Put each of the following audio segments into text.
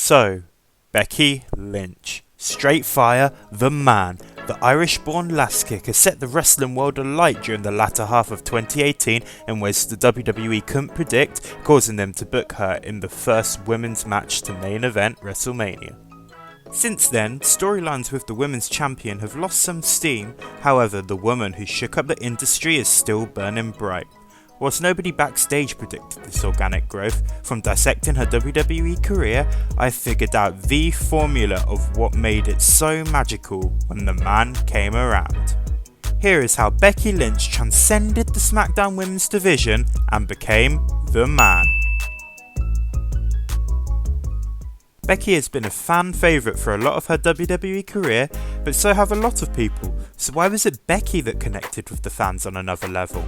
So, Becky Lynch, straight fire, the man, the Irish-born lass kicker set the wrestling world alight during the latter half of 2018 in ways the WWE couldn't predict, causing them to book her in the first women's match to main event WrestleMania. Since then, storylines with the women's champion have lost some steam, however the woman who shook up the industry is still burning bright. Whilst nobody backstage predicted this organic growth, from dissecting her WWE career, I figured out the formula of what made it so magical when the man came around. Here is how Becky Lynch transcended the SmackDown Women's division and became the man. Becky has been a fan favourite for a lot of her WWE career, but so have a lot of people, so why was it Becky that connected with the fans on another level?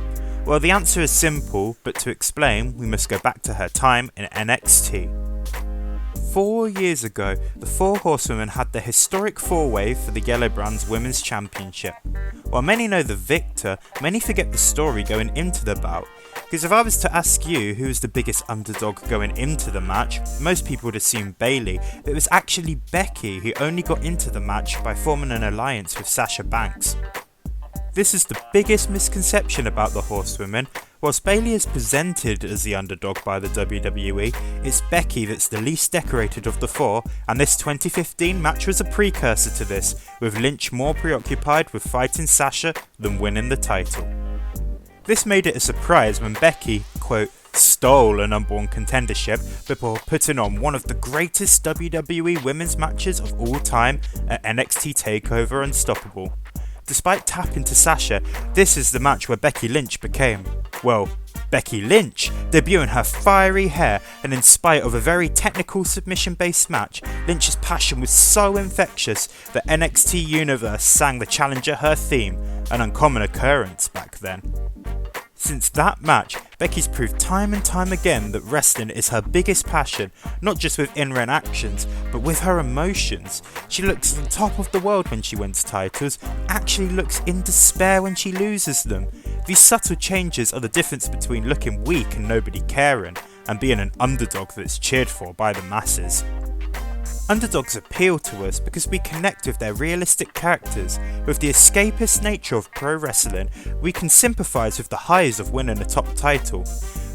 Well, the answer is simple, but to explain, we must go back to her time in NXT. 4 years ago, the Four Horsewomen had the historic four-way for the Yellow Brand's Women's Championship. While many know the victor, many forget the story going into the bout. Because if I was to ask you who was the biggest underdog going into the match, most people would assume Bayley, but it was actually Becky who only got into the match by forming an alliance with Sasha Banks. This is the biggest misconception about the Horsewomen. Whilst Bayley is presented as the underdog by the WWE, it's Becky that's the least decorated of the four, and this 2015 match was a precursor to this, with Lynch more preoccupied with fighting Sasha than winning the title. This made it a surprise when Becky, quote, stole an unborn contendership before putting on one of the greatest WWE women's matches of all time at NXT TakeOver Unstoppable. Despite tapping to Sasha, this is the match where Becky Lynch became, well, Becky Lynch, debuting her fiery hair, and in spite of a very technical submission-based match, Lynch's passion was so infectious that NXT Universe sang the challenger her theme, an uncommon occurrence back then. Since that match, Becky's proved time and time again that wrestling is her biggest passion, not just with in-ring actions, but with her emotions. She looks on top of the world when she wins titles, actually looks in despair when she loses them. These subtle changes are the difference between looking weak and nobody caring, and being an underdog that's cheered for by the masses. Underdogs appeal to us because we connect with their realistic characters. With the escapist nature of pro wrestling, we can sympathise with the highs of winning a top title.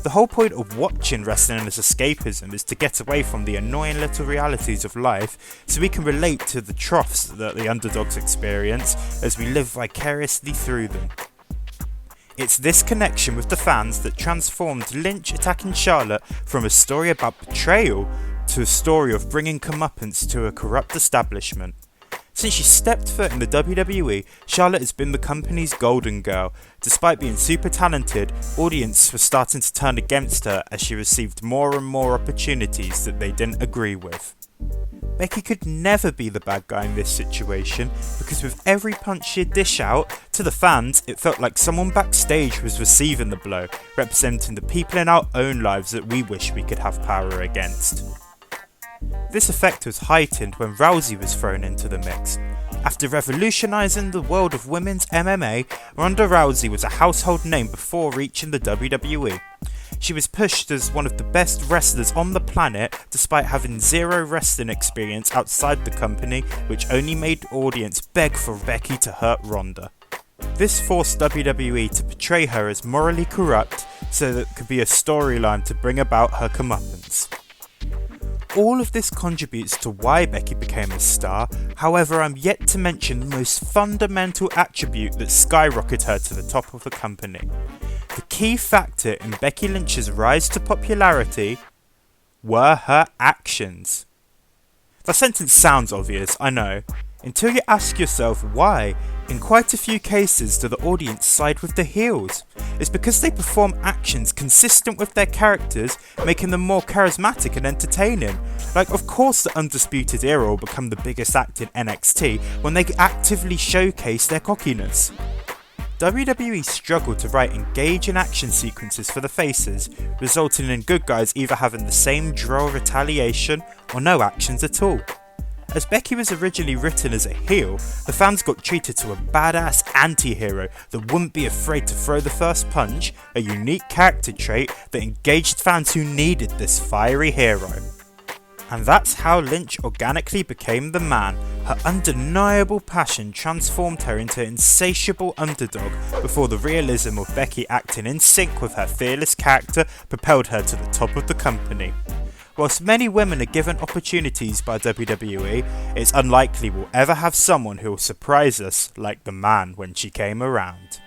The whole point of watching wrestling as escapism is to get away from the annoying little realities of life, so we can relate to the troughs that the underdogs experience as we live vicariously through them. It's this connection with the fans that transformed Lynch attacking Charlotte from a story about betrayal to a story of bringing comeuppance to a corrupt establishment. Since she stepped foot in the WWE, Charlotte has been the company's golden girl. Despite being super talented, audience were starting to turn against her as she received more and more opportunities that they didn't agree with. Becky could never be the bad guy in this situation, because with every punch she'd dish out, to the fans it felt like someone backstage was receiving the blow, representing the people in our own lives that we wish we could have power against. This effect was heightened when Rousey was thrown into the mix. After revolutionising the world of women's MMA, Ronda Rousey was a household name before reaching the WWE. She was pushed as one of the best wrestlers on the planet despite having zero wrestling experience outside the company, which only made audience beg for Becky to hurt Ronda. This forced WWE to portray her as morally corrupt so that it could be a storyline to bring about her comeuppance. All of this contributes to why Becky became a star, however I'm yet to mention the most fundamental attribute that skyrocketed her to the top of the company. The key factor in Becky Lynch's rise to popularity were her actions. That sentence sounds obvious, I know, until you ask yourself why. In quite a few cases do the audience side with the heels. It's because they perform actions consistent with their characters, making them more charismatic and entertaining. Like, of course the Undisputed Era will become the biggest act in NXT when they actively showcase their cockiness. WWE struggled to write engaging action sequences for the faces, resulting in good guys either having the same droll retaliation or no actions at all. As Becky was originally written as a heel, the fans got treated to a badass anti-hero that wouldn't be afraid to throw the first punch, a unique character trait that engaged fans who needed this fiery hero. And that's how Lynch organically became the man. Her undeniable passion transformed her into an insatiable underdog before the realism of Becky acting in sync with her fearless character propelled her to the top of the company. Whilst many women are given opportunities by WWE, it's unlikely we'll ever have someone who will surprise us like the man when she came around.